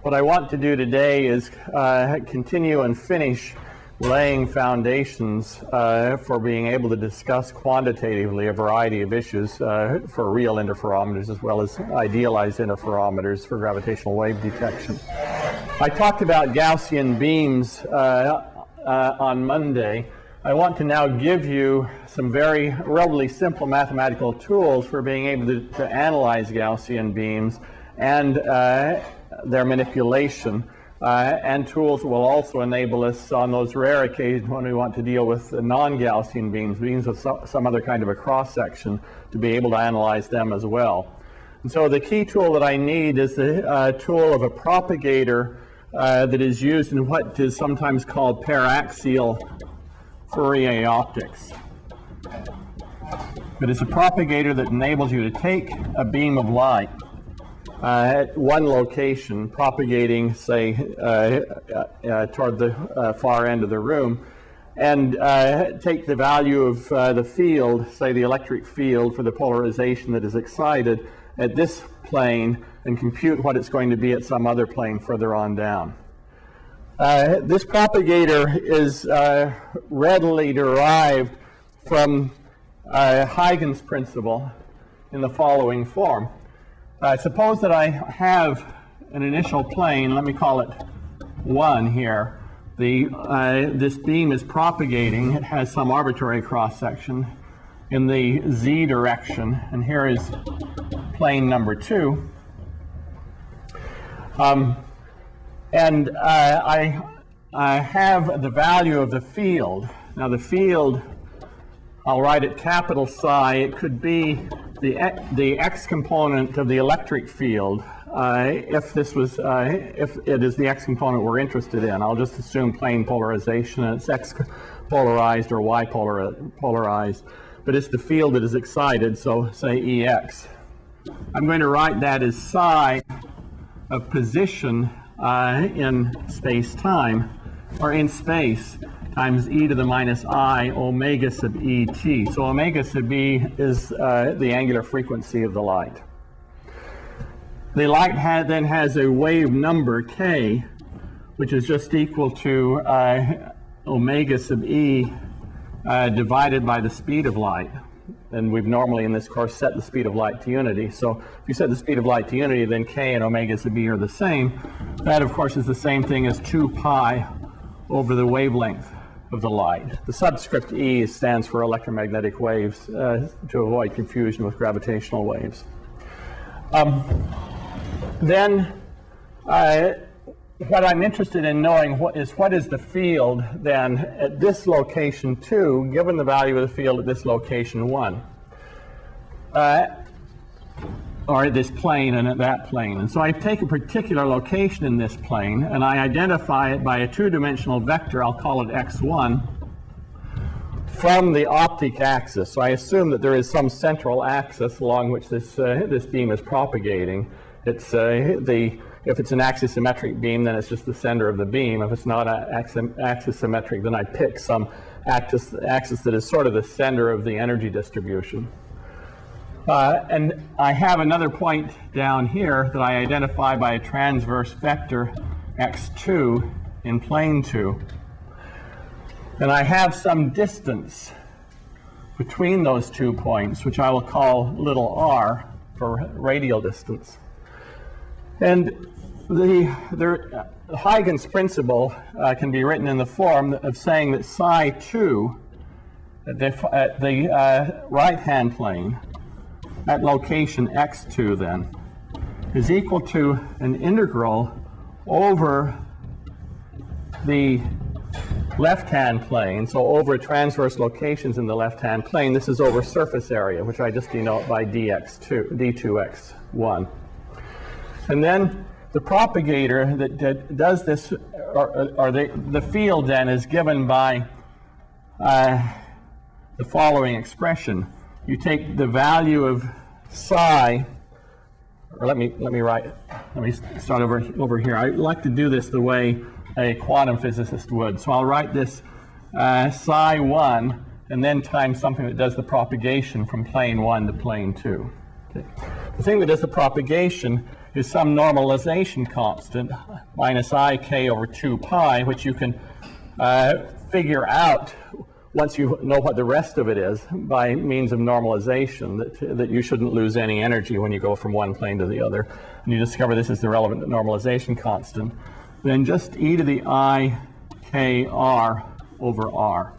What I want to do today is continue and finish laying foundations for being able to discuss quantitatively a variety of issues for real interferometers as well as idealized interferometers for gravitational wave detection. I talked about Gaussian beams on Monday. I want to now give you some very relatively simple mathematical tools for being able to analyze Gaussian beams and their manipulation. And tools will also enable us on those rare occasions when we want to deal with non-Gaussian beams, beams with some other kind of a cross-section, to be able to analyze them as well. And so the key tool that I need is the tool of a propagator that is used in what is sometimes called paraxial Fourier optics. But it's a propagator that enables you to take a beam of light at one location, propagating, say, toward the far end of the room, and take the value of the field, say the electric field for the polarization that is excited at this plane, and compute what it's going to be at some other plane further on down. This propagator is readily derived from Huygens principle in the following form. Suppose that I have an initial plane, let me call it 1 here. This beam is propagating, it has some arbitrary cross-section in the z direction, and here is plane number 2. And I have the value of the field. Now the field, I'll write it capital Psi. It could be the x component of the electric field if it is the x component we're interested in. I'll just assume plane polarization and it's x polarized or y polarized, but it's the field that is excited, so say Ex. I'm going to write that as psi of position in space-time, or in space, times e to the minus I omega sub et. So omega sub e is the angular frequency of the light. The light then has a wave number k, which is just equal to omega sub e divided by the speed of light. And we've normally in this course set the speed of light to unity. So if you set the speed of light to unity, then k and omega sub e are the same. That, of course, is the same thing as 2 pi over the wavelength of the light. The subscript E stands for electromagnetic waves to avoid confusion with gravitational waves. Then what I'm interested in knowing what is the field then at this location 2, given the value of the field at this location 1. Or at this plane and at that plane. And so I take a particular location in this plane and I identify it by a two-dimensional vector, I'll call it x1, from the optic axis. So I assume that there is some central axis along which this beam is propagating. It's if it's an axisymmetric beam, then it's just the center of the beam. If it's not axisymmetric, then I pick some axis that is sort of the center of the energy distribution. And I have another point down here that I identify by a transverse vector x2 in plane 2. And I have some distance between those 2 points, which I will call little r for radial distance. And the Huygens principle can be written in the form of saying that psi 2 at the right-hand plane at location x2 then is equal to an integral over the left-hand plane, so over transverse locations in the left-hand plane. This is over surface area, which I just denote by d2x1. And then the propagator that does this, or the field then is given by the following expression. You take the value of psi, or let me start over here. I like to do this the way a quantum physicist would. So I'll write this psi 1 and then times something that does the propagation from plane 1 to plane 2. Okay. The thing that does the propagation is some normalization constant, minus ik over 2 pi, which you can figure out once you know what the rest of it is by means of normalization, that you shouldn't lose any energy when you go from one plane to the other. And you discover this is the relevant normalization constant. Then just e to the I k r over r.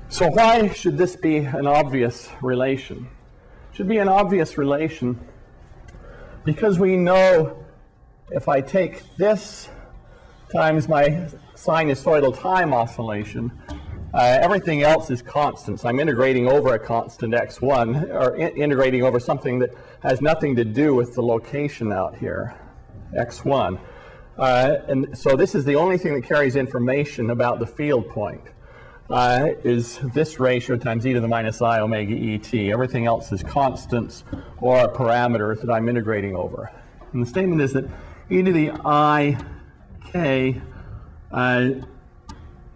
So why should this be an obvious relation? It should be an obvious relation because we know if I take this times my sinusoidal time oscillation, everything else is constant. So I'm integrating over a constant x1, or integrating over something that has nothing to do with the location out here, x1. And so this is the only thing that carries information about the field point, is this ratio times e to the minus I omega et. Everything else is constants or a parameter that I'm integrating over. And the statement is that e to the I k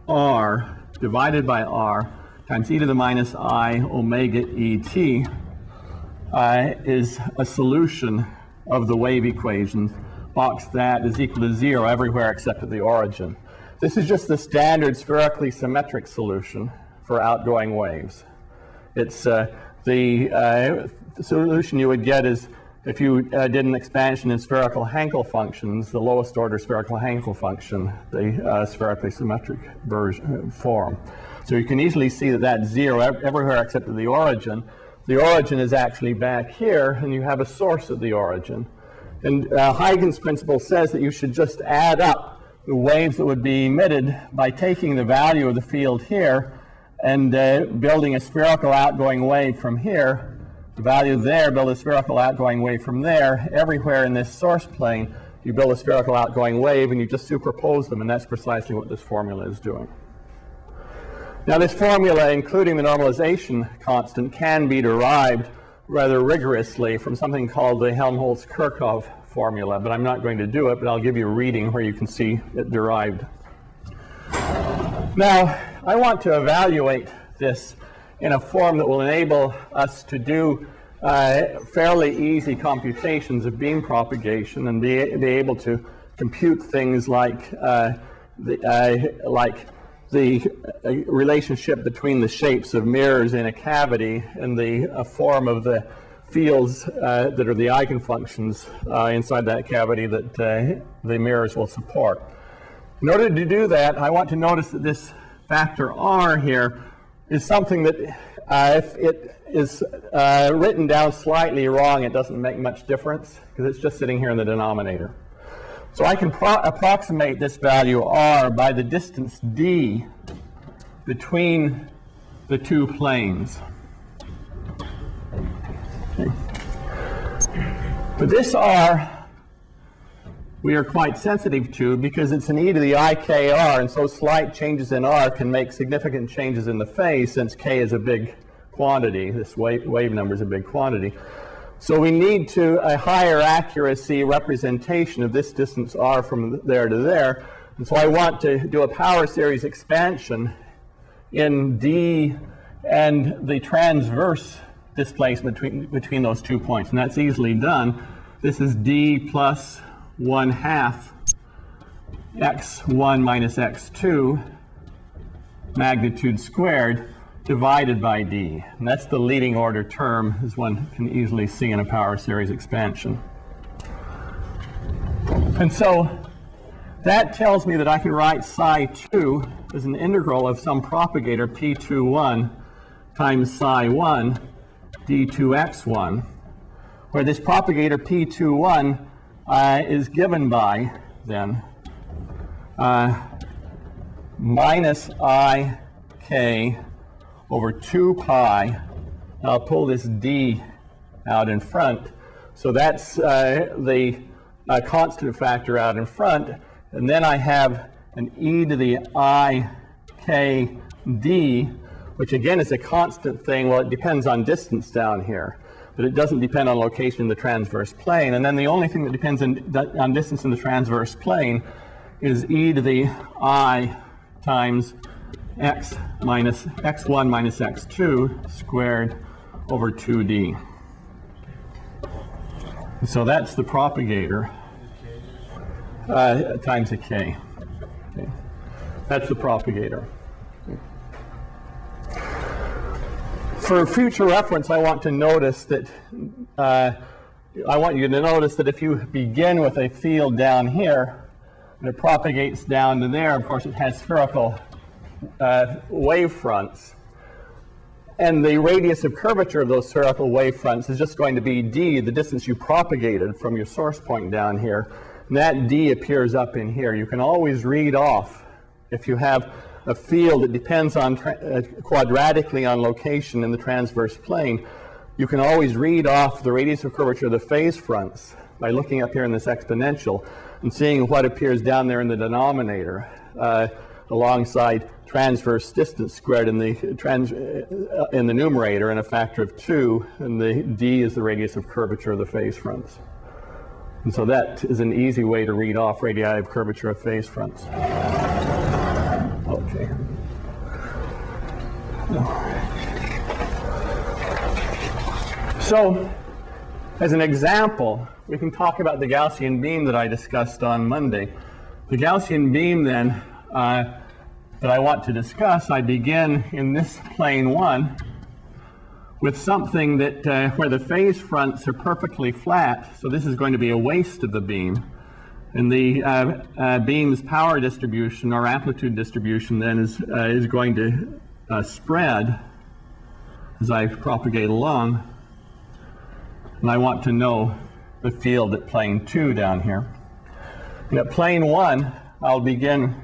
r divided by r times e to the minus I omega et is a solution of the wave equation. Box that is equal to 0 everywhere except at the origin. This is just the standard spherically symmetric solution for outgoing waves. It's the solution you would get is if you did an expansion in spherical Hankel functions, the lowest order spherical Hankel function, the spherically symmetric form. So you can easily see that that's 0 everywhere except at the origin. The origin is actually back here, and you have a source at the origin. And Huygens principle says that you should just add up the waves that would be emitted by taking the value of the field here and building a spherical outgoing wave from here. The value there, build a spherical outgoing wave from there. Everywhere in this source plane, you build a spherical outgoing wave and you just superpose them, and that's precisely what this formula is doing. Now this formula, including the normalization constant, can be derived rather rigorously from something called the Helmholtz-Kirchhoff formula, but I'm not going to do it, but I'll give you a reading where you can see it derived. Now, I want to evaluate this in a form that will enable us to do fairly easy computations of beam propagation and be able to compute things like the relationship between the shapes of mirrors in a cavity and the form of the fields that are the eigenfunctions inside that cavity that the mirrors will support. In order to do that, I want to notice that this factor r here is something that if it is written down slightly wrong, it doesn't make much difference because it's just sitting here in the denominator. So I can approximate this value r by the distance d between the two planes. Okay. But this r we are quite sensitive to because it's an e to the ikr, and so slight changes in r can make significant changes in the phase since k is a big quantity. This wave number is a big quantity. So we need a higher accuracy representation of this distance r from there to there. And so I want to do a power series expansion in d and the transverse displacement between those 2 points. And that's easily done. This is d plus 1/2 x1 minus x2 magnitude squared divided by d. And that's the leading order term, as one can easily see in a power series expansion. And so that tells me that I can write psi2 as an integral of some propagator p21 times psi1 d2x1, where this propagator p21 is given by, then, minus ik over 2 pi. I'll pull this d out in front. So that's the constant factor out in front. And then I have an e to the I k d, which again is a constant thing. Well, it depends on distance down here, but it doesn't depend on location in the transverse plane. And then the only thing that depends on distance in the transverse plane is e to the I times x1 minus x2 squared over 2d. So that's the propagator times a k. Okay. That's the propagator. For future reference, I want to notice that I want you to notice that if you begin with a field down here and it propagates down to there, of course it has spherical wave fronts. And the radius of curvature of those spherical wave fronts is just going to be d, the distance you propagated from your source point down here. And that d appears up in here. You can always read off, if you have a field that depends on quadratically on location in the transverse plane, you can always read off the radius of curvature of the phase fronts by looking up here in this exponential and seeing what appears down there in the denominator alongside transverse distance squared in the numerator and a factor of 2, and the d is the radius of curvature of the phase fronts. And so that is an easy way to read off radii of curvature of phase fronts. Okay. So, as an example, we can talk about the Gaussian beam that I discussed on Monday. The Gaussian beam, then, that I want to discuss, I begin in this plane 1 with something that where the phase fronts are perfectly flat. So this is going to be a waist of the beam. And the beam's power distribution or amplitude distribution then is going to spread as I propagate along. And I want to know the field at plane 2 down here. And at plane 1, I'll begin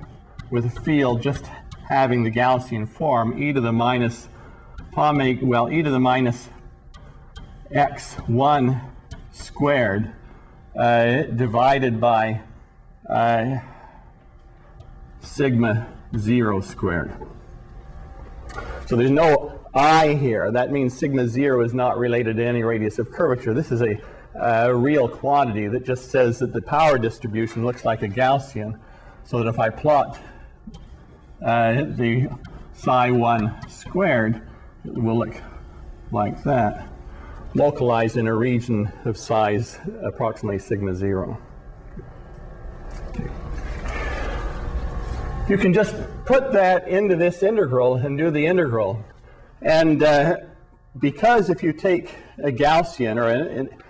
with a field just having the Gaussian form, e to the minus e to the minus x1 squared divided by sigma 0 squared. So there's no I here. That means sigma 0 is not related to any radius of curvature. This is a real quantity that just says that the power distribution looks like a Gaussian, so that if I plot the psi 1 squared, it will look like that, localized in a region of size approximately sigma 0. Okay. You can just put that into this integral and do the integral. And because if you take a Gaussian,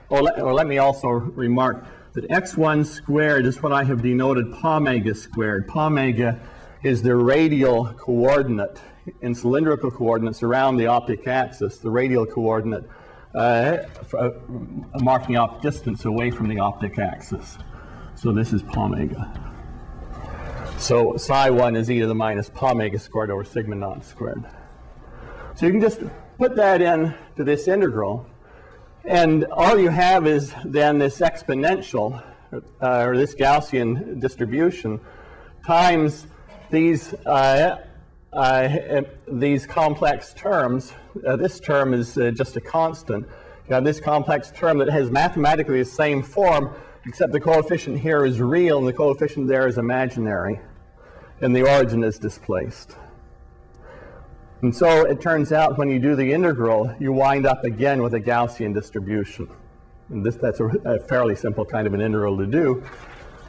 or let me also remark that x1 squared is what I have denoted pomega squared. Pomega is the radial coordinate in cylindrical coordinates around the optic axis, the radial coordinate marking off distance away from the optic axis. So this is pomega. So psi 1 is e to the minus pomega squared over sigma naught squared. So you can just put that in to this integral, and all you have is then this exponential, or this Gaussian distribution, times these complex terms. This term is just a constant. You have this complex term that has mathematically the same form, except the coefficient here is real and the coefficient there is imaginary, and the origin is displaced. And so it turns out when you do the integral, you wind up again with a Gaussian distribution. And that's a fairly simple kind of an integral to do.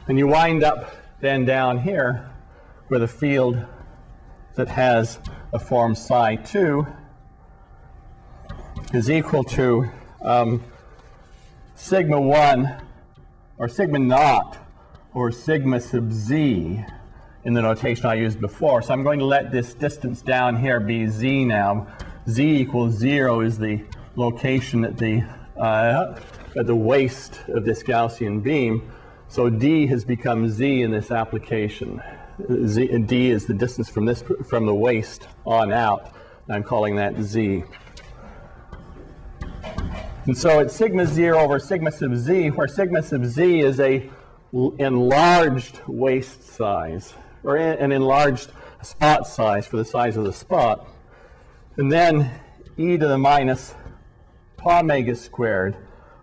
And you wind up then down here with a field that has a form psi 2 is equal to sigma 1 or sigma naught or sigma sub z in the notation I used before. So I'm going to let this distance down here be z now. Z equals 0 is the location at the waist of this Gaussian beam. So d has become z in this application. D is the distance from the waist on out. I'm calling that z. And so it's sigma 0 over sigma sub z, where sigma sub z is a enlarged waist size, or an enlarged spot size for the size of the spot. And then e to the minus pomega squared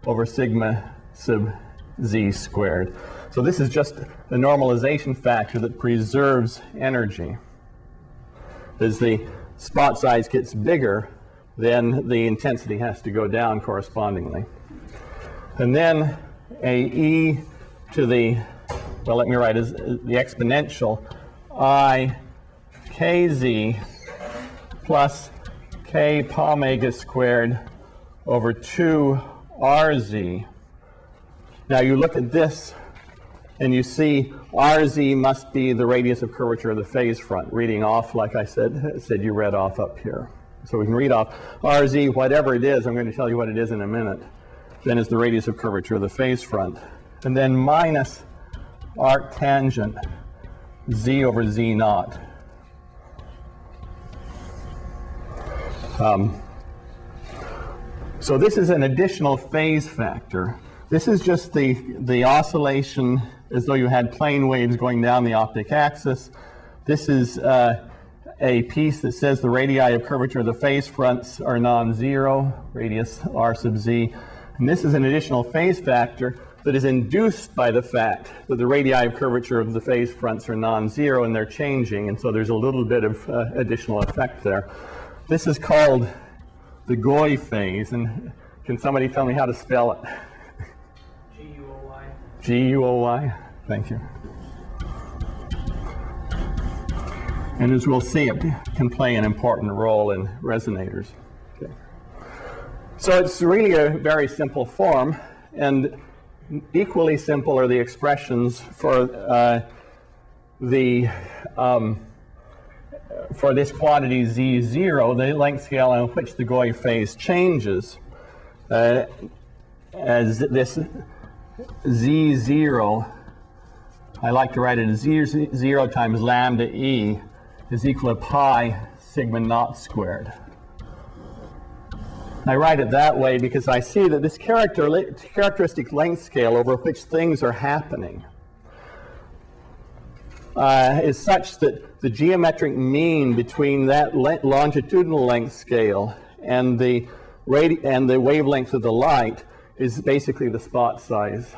over sigma sub z squared. So this is just the normalization factor that preserves energy. As the spot size gets bigger, then the intensity has to go down correspondingly. And then a e to the, well, let me write as the exponential I kz plus k pomega squared over 2 rz. Now you look at this and you see rz must be the radius of curvature of the phase front, reading off like I said you read off up here. So we can read off rz, whatever it is, I'm going to tell you what it is in a minute, then is the radius of curvature of the phase front. And then minus arc tangent z over z naught. So this is an additional phase factor. This is just the oscillation as though you had plane waves going down the optic axis. This is a piece that says the radii of curvature of the phase fronts are non-zero, radius r sub z. And this is an additional phase factor that is induced by the fact that the radii of curvature of the phase fronts are non-zero and they're changing, and so there's a little bit of additional effect there. This is called the Goy phase, and can somebody tell me how to spell it? G-U-O-Y. G-U-O-Y? Thank you. And as we'll see, it can play an important role in resonators. Okay. So it's really a very simple form, and equally simple are the expressions for this quantity z0, the length scale on which the Goy phase changes, as this z0, I like to write it as z0 times lambda e is equal to pi sigma naught squared. I write it that way because I see that this characteristic length scale over which things are happening is such that the geometric mean between that longitudinal length scale and the wavelength of the light is basically the spot size,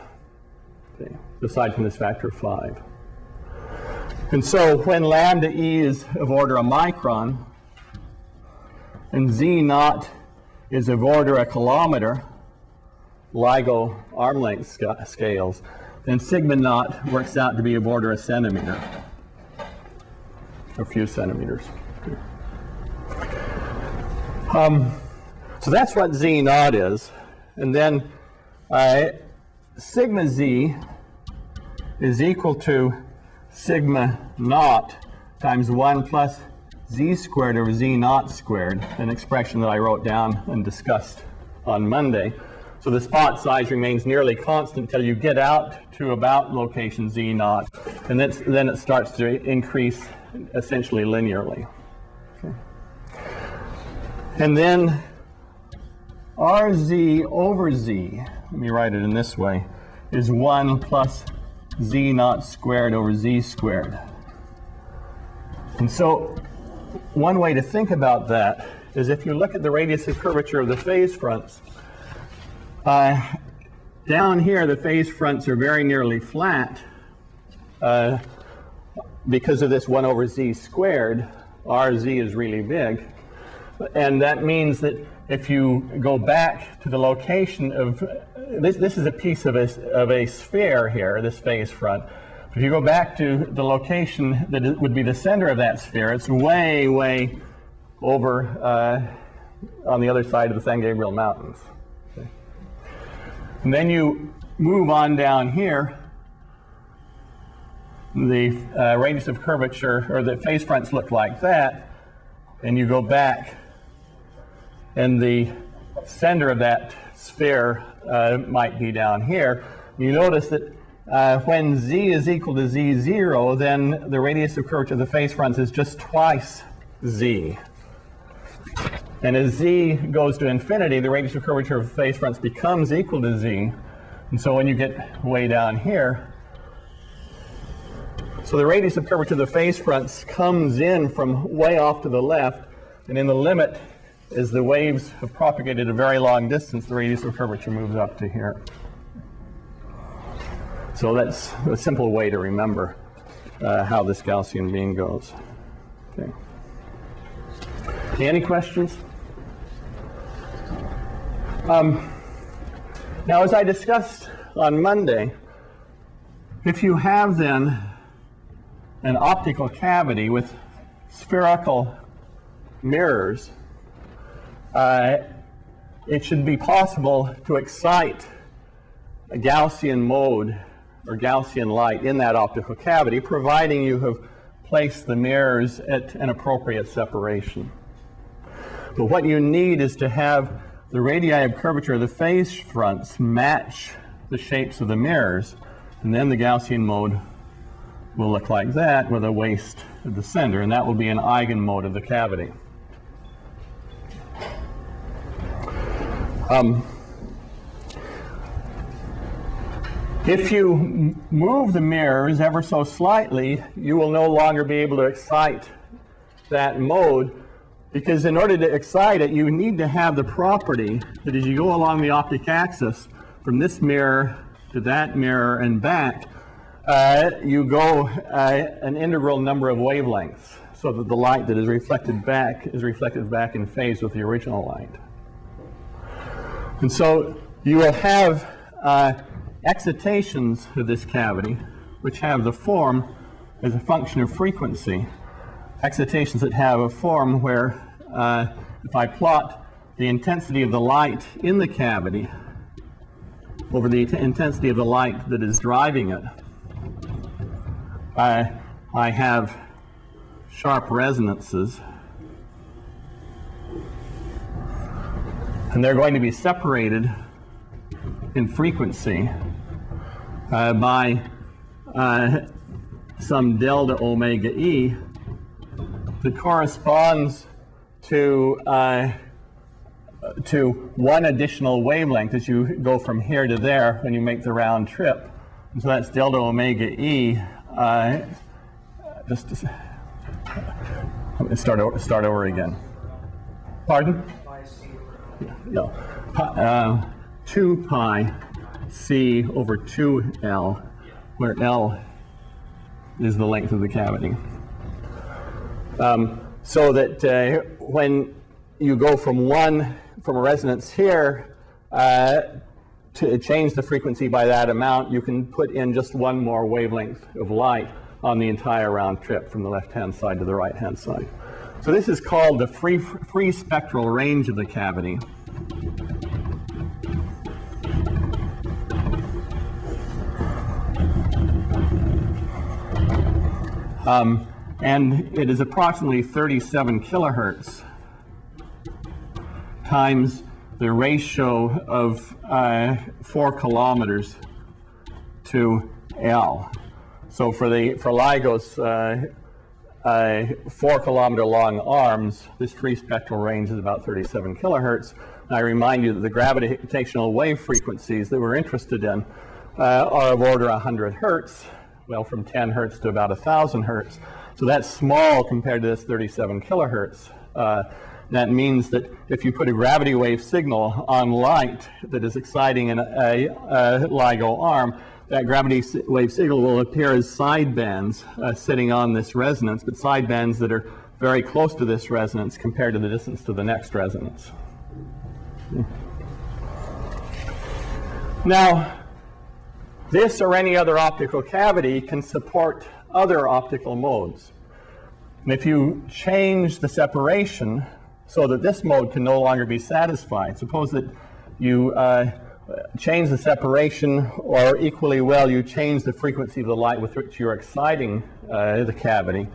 okay, aside from this factor of 5. And so when lambda e is of order a micron and z naught is of order a kilometer, LIGO arm length scales, then sigma naught works out to be of order a centimeter, a few centimeters. So that's what z naught is. And then sigma z is equal to sigma naught times 1 plus z squared over z naught squared, an expression that I wrote down and discussed on Monday. So the spot size remains nearly constant until you get out to about location z naught, and then it starts to increase essentially linearly. Okay. And then rz over z, let me write it in this way, is 1 plus z naught squared over z squared. And so one way to think about that is if you look at the radius of curvature of the phase fronts, down here the phase fronts are very nearly flat because of this 1 over z squared. Rz is really big, and that means that if you go back to the location of this is a piece of a sphere here, this phase front. If you go back to the location that would be the center of that sphere, it's way, way over on the other side of the San Gabriel Mountains. Okay. And then you move on down here, the radius of curvature, or the phase fronts look like that, and you go back, and the center of that sphere might be down here. You notice that when z is equal to z0, then the radius of curvature of the phase fronts is just twice z. And as z goes to infinity, the radius of curvature of phase fronts becomes equal to z. And so when you get way down here, so the radius of curvature of the phase fronts comes in from way off to the left, and in the limit, as the waves have propagated a very long distance, the radius of curvature moves up to here. So that's a simple way to remember how this Gaussian mean goes. Okay. Any questions? Now, as I discussed on Monday, if you have then an optical cavity with spherical mirrors, it should be possible to excite a Gaussian mode or Gaussian light in that optical cavity, providing you have placed the mirrors at an appropriate separation. But what you need is to have the radii of curvature of the phase fronts match the shapes of the mirrors, and then the Gaussian mode will look like that with a waist at the center, and that will be an eigenmode of the cavity. If you move the mirrors ever so slightly, you will no longer be able to excite that mode, because in order to excite it, you need to have the property that as you go along the optic axis from this mirror to that mirror and back, you go an integral number of wavelengths, so that the light that is reflected back in phase with the original light. And so you will have excitations of this cavity, which have the form as a function of frequency. Excitations that have a form where, if I plot the intensity of the light in the cavity over the intensity of the light that is driving it, I have sharp resonances, and they're going to be separated in frequency by some delta omega E that corresponds to one additional wavelength as you go from here to there when you make the round trip. And so that's delta omega E. Let me start over again. Pardon? Yeah. 2 pi c over 2L, where L is the length of the cavity. So that when you go from a resonance here to change the frequency by that amount, you can put in just one more wavelength of light on the entire round trip from the left-hand side to the right-hand side. So this is called the free spectral range of the cavity. And it is approximately 37 kilohertz times the ratio of 4 kilometers to L. So for LIGO's 4-kilometer long arms, this free spectral range is about 37 kilohertz. And I remind you that the gravitational wave frequencies that we're interested in are of order 100 hertz, well, from 10 hertz to about 1,000 hertz. So that's small compared to this 37 kilohertz. That means that if you put a gravity wave signal on light that is exciting in a LIGO arm, that gravity wave signal will appear as sidebands sitting on this resonance, but sidebands that are very close to this resonance compared to the distance to the next resonance. Now, this or any other optical cavity can support other optical modes. And if you change the separation so that this mode can no longer be satisfied, suppose that you change the separation, or equally well, you change the frequency of the light with which you're exciting the cavity.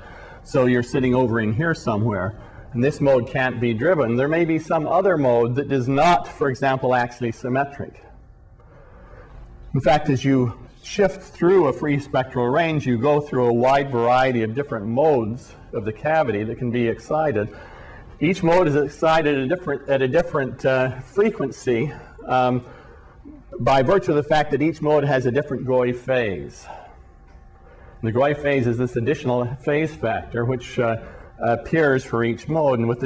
So you're sitting over in here somewhere, and this mode can't be driven. There may be some other mode that is not, for example, axially symmetric. In fact, as you shift through a free spectral range, you go through a wide variety of different modes of the cavity that can be excited. Each mode is excited at a different frequency by virtue of the fact that each mode has a different Gouy phase. The Gouy phase is this additional phase factor which appears for each mode, and with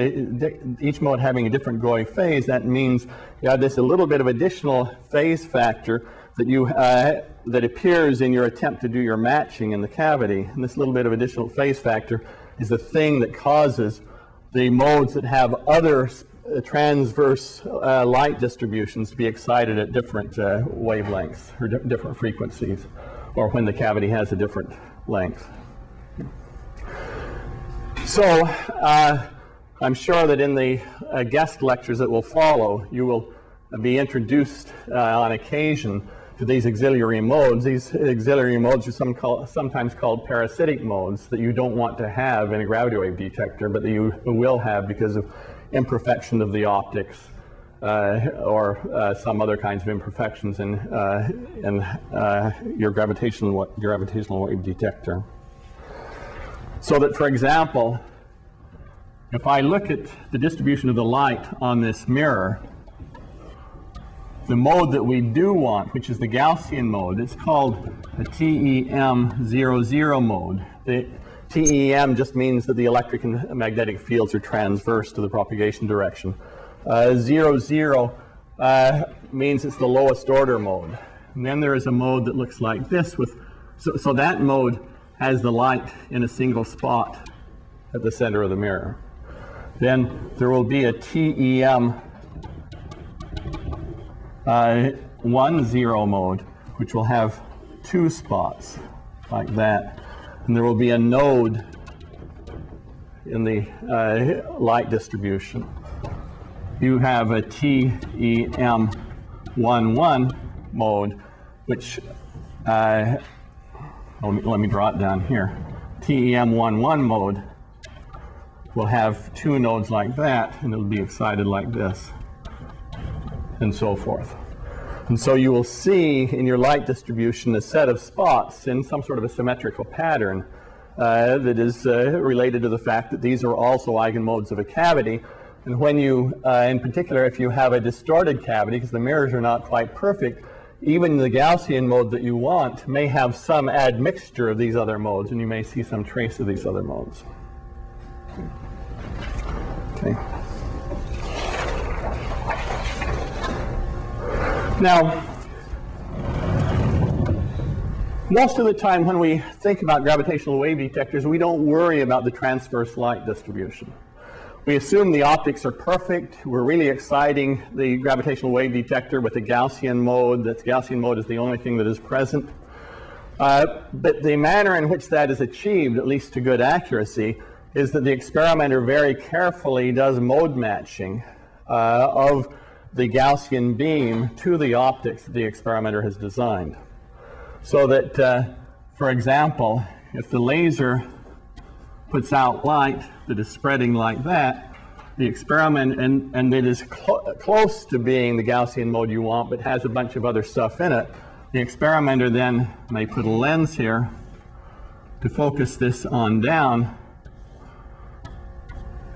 each mode having a different Gouy phase, that means you have this a little bit of additional phase factor that that appears in your attempt to do your matching in the cavity. And this little bit of additional phase factor is the thing that causes the modes that have other transverse light distributions to be excited at different wavelengths or different frequencies, or when the cavity has a different length. So I'm sure that in the guest lectures that will follow, you will be introduced on occasion to these auxiliary modes. These auxiliary modes are sometimes called parasitic modes that you don't want to have in a gravity wave detector, but that you will have because of imperfection of the optics or some other kinds of imperfections in your gravitational wave detector. So that, for example, if I look at the distribution of the light on this mirror, the mode that we do want, which is the Gaussian mode, it's called a TEM00 mode. The TEM just means that the electric and magnetic fields are transverse to the propagation direction. 00 means it's the lowest order mode. And then there is a mode that looks like this. So that mode has the light in a single spot at the center of the mirror. Then there will be a TEM 10 mode, which will have two spots like that. And there will be a node in the light distribution. You have a TEM 11 mode, which, let me draw it down here. TEM 11 mode will have two nodes like that, and it'll be excited like this, and so forth. And so you will see in your light distribution a set of spots in some sort of a symmetrical pattern that is related to the fact that these are also eigenmodes of a cavity. And when you, in particular, if you have a distorted cavity, because the mirrors are not quite perfect, even the Gaussian mode that you want may have some admixture of these other modes, and you may see some trace of these other modes. Okay. Now, most of the time when we think about gravitational wave detectors, we don't worry about the transverse light distribution. We assume the optics are perfect. We're really exciting the gravitational wave detector with the Gaussian mode. That Gaussian mode is the only thing that is present. But the manner in which that is achieved, at least to good accuracy, is that the experimenter very carefully does mode matching of the Gaussian beam to the optics that the experimenter has designed. So that, for example, if the laser puts out light that is spreading like that, the experiment, and it is close to being the Gaussian mode you want, but has a bunch of other stuff in it, the experimenter then may put a lens here to focus this on down,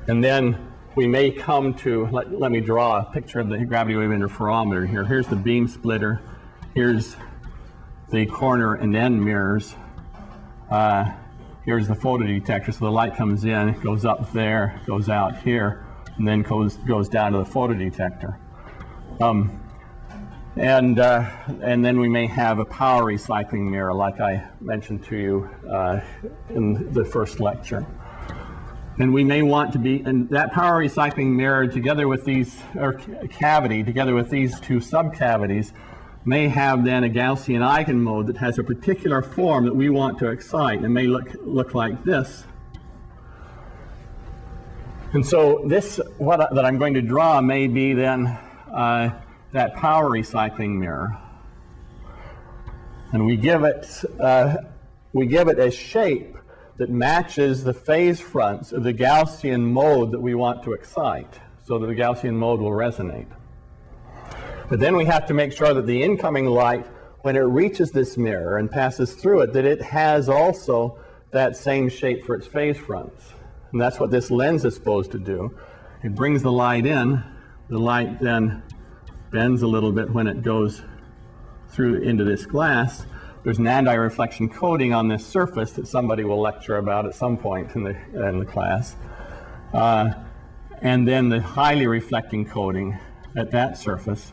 and then we may come to, let me draw a picture of the gravity wave interferometer here. Here's the beam splitter. Here's the corner and end mirrors. Here's the photodetector. So the light comes in, goes up there, goes out here, and then goes down to the photodetector. And then we may have a power recycling mirror, like I mentioned to you in the first lecture. And we may want to be, and that power recycling mirror together with these, or cavity, together with these two subcavities, may have then a Gaussian eigenmode that has a particular form that we want to excite. It may look like this. And so this, that I'm going to draw may be then that power recycling mirror. And we give it a shape that matches the phase fronts of the Gaussian mode that we want to excite, so that the Gaussian mode will resonate. But then we have to make sure that the incoming light, when it reaches this mirror and passes through it, that it has also that same shape for its phase fronts. And that's what this lens is supposed to do. It brings the light in. The light then bends a little bit when it goes through into this glass. There's an anti-reflection coating on this surface that somebody will lecture about at some point in the class. And then the highly reflecting coating at that surface.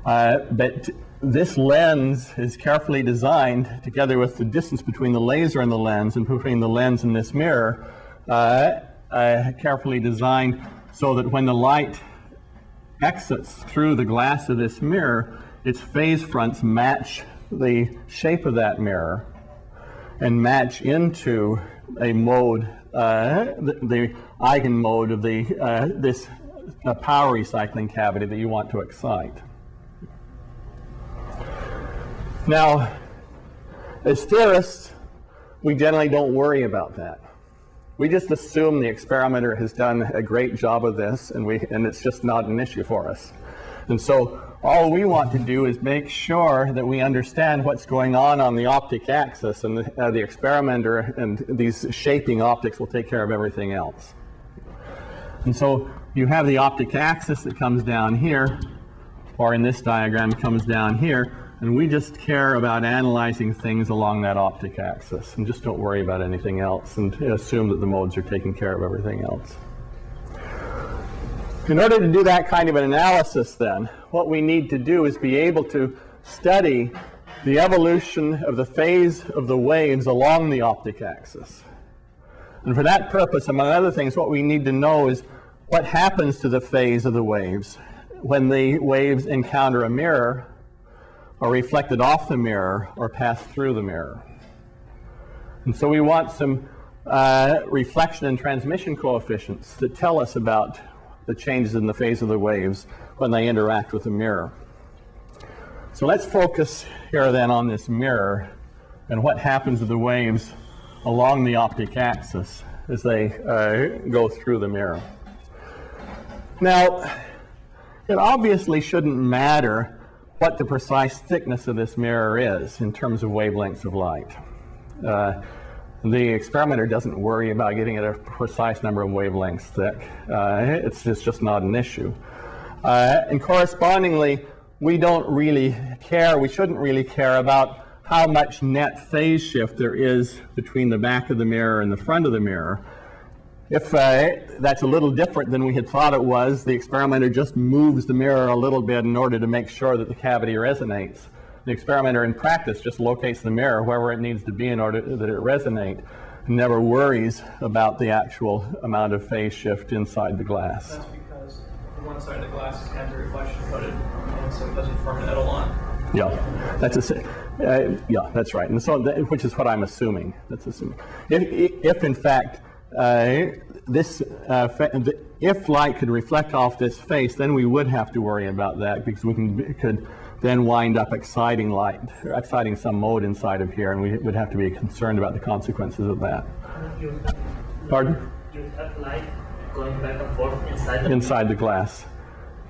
But this lens is carefully designed, together with the distance between the laser and the lens, and between the lens and this mirror, carefully designed so that when the light exits through the glass of this mirror, its phase fronts match the shape of that mirror and match into a mode, the eigenmode of this power recycling cavity that you want to excite. Now, as theorists, we generally don't worry about that. We just assume the experimenter has done a great job of this, and it's just not an issue for us. And so all we want to do is make sure that we understand what's going on the optic axis, and the experimenter and these shaping optics will take care of everything else. And so you have the optic axis that comes down here, or in this diagram comes down here, and we just care about analyzing things along that optic axis, and just don't worry about anything else, and assume that the modes are taking care of everything else. In order to do that kind of an analysis, then, what we need to do is be able to study the evolution of the phase of the waves along the optic axis. And for that purpose, among other things, what we need to know is what happens to the phase of the waves when the waves encounter a mirror, or reflected off the mirror, or pass through the mirror. And so we want some reflection and transmission coefficients that tell us about the changes in the phase of the waves when they interact with the mirror. So let's focus here then on this mirror and what happens to the waves along the optic axis as they go through the mirror. Now, it obviously shouldn't matter what the precise thickness of this mirror is in terms of wavelengths of light. The experimenter doesn't worry about getting at a precise number of wavelengths thick. It's just not an issue. And correspondingly, we don't really care, we shouldn't really care about how much net phase shift there is between the back of the mirror and the front of the mirror. If that's a little different than we had thought it was, the experimenter just moves the mirror a little bit in order to make sure that the cavity resonates. The experimenter in practice just locates the mirror wherever it needs to be in order that it resonate, and never worries about the actual amount of phase shift inside the glass. That's because the one side of the glass is anti-reflection coated, and so it doesn't form an etalon. Yeah, yeah, that's right. And so, which is what I'm assuming. That's assuming. If in fact if light could reflect off this face, then we would have to worry about that, because we could then wind up exciting light, or exciting some mode inside of here, and we would have to be concerned about the consequences of that. Pardon? You have light going back and forth inside the glass.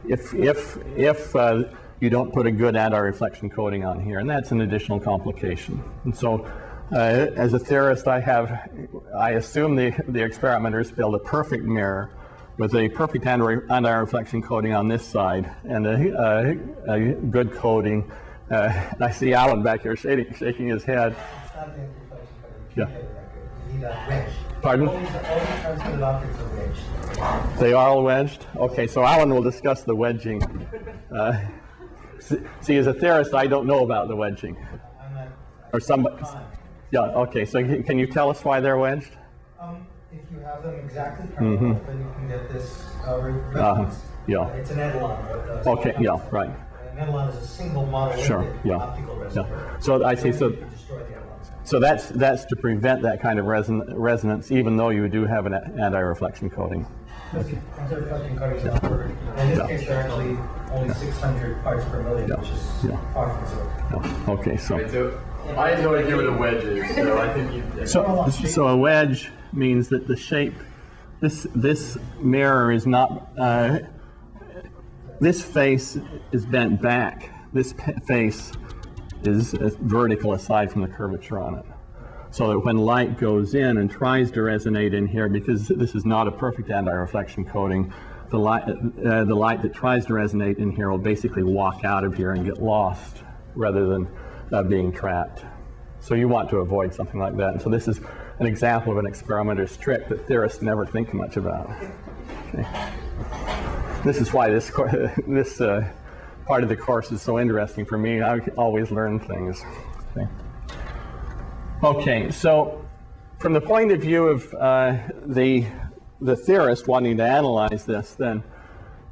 If you don't put a good anti-reflection coating on here, and that's an additional complication. And so, as a theorist, I assume the experimenters build a perfect mirror with a perfect anti-reflection coating on this side and a good coating. I see Alan back here shaking his head. Yeah. Pardon? All the transmitted optics are wedged. They are all wedged? Okay, so Alan will discuss the wedging. See, as a theorist, I don't know about the wedging. Or somebody. Yeah, okay, so can you tell us why they're wedged? If you have them exactly parallel, then you can get this resonance. Yeah. It's an etalon. Okay, yeah, right. An etalon is a single monolithic optical reservoir. Yeah. So I see. So that's to prevent that kind of resonance, even though you do have an anti-reflection coating. Anti-reflection coating is not perfect. In this case, they're actually only 600 parts per million, which is far from zero. Okay, so. I have no idea what a wedge is, so I think you... So a wedge means that the shape, this mirror is not, this face is bent back. This face is vertical aside from the curvature on it. So that when light goes in and tries to resonate in here, because this is not a perfect anti-reflection coating, the light that tries to resonate in here will basically walk out of here and get lost rather than being trapped. So you want to avoid something like that. And so this is an example of an experimenter's trick that theorists never think much about. Okay. This is why this part of the course is so interesting for me. I always learn things. Okay, so from the point of view of the theorist wanting to analyze this, then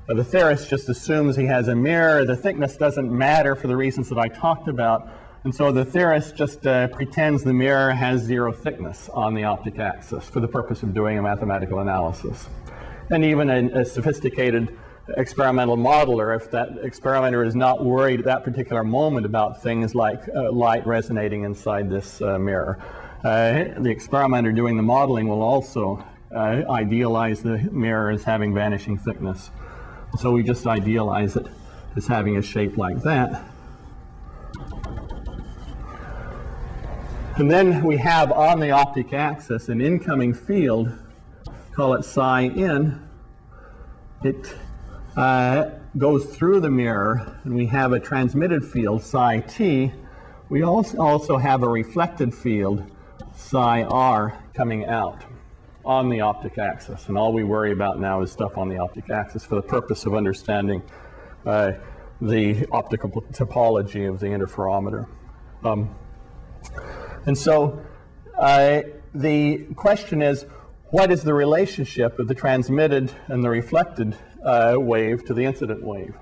The theorist just assumes he has a mirror. The thickness doesn't matter for the reasons that I talked about. And so the theorist just pretends the mirror has zero thickness on the optic axis for the purpose of doing a mathematical analysis. And even a sophisticated experimental modeler, if that experimenter is not worried at that particular moment about things like light resonating inside this mirror, the experimenter doing the modeling will also idealize the mirror as having vanishing thickness. So we just idealize it as having a shape like that. And then we have on the optic axis an incoming field, call it psi in. It goes through the mirror, and we have a transmitted field, psi t. We also have a reflected field, psi r, coming out on the optic axis. And all we worry about now is stuff on the optic axis for the purpose of understanding the optical topology of the interferometer. And so the question is, what is the relationship of the transmitted and the reflected wave to the incident wave?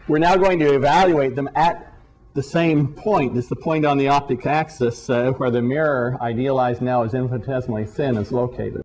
We're now going to evaluate them at the same point. It's the point on the optic axis where the mirror, idealized now as infinitesimally thin, is located.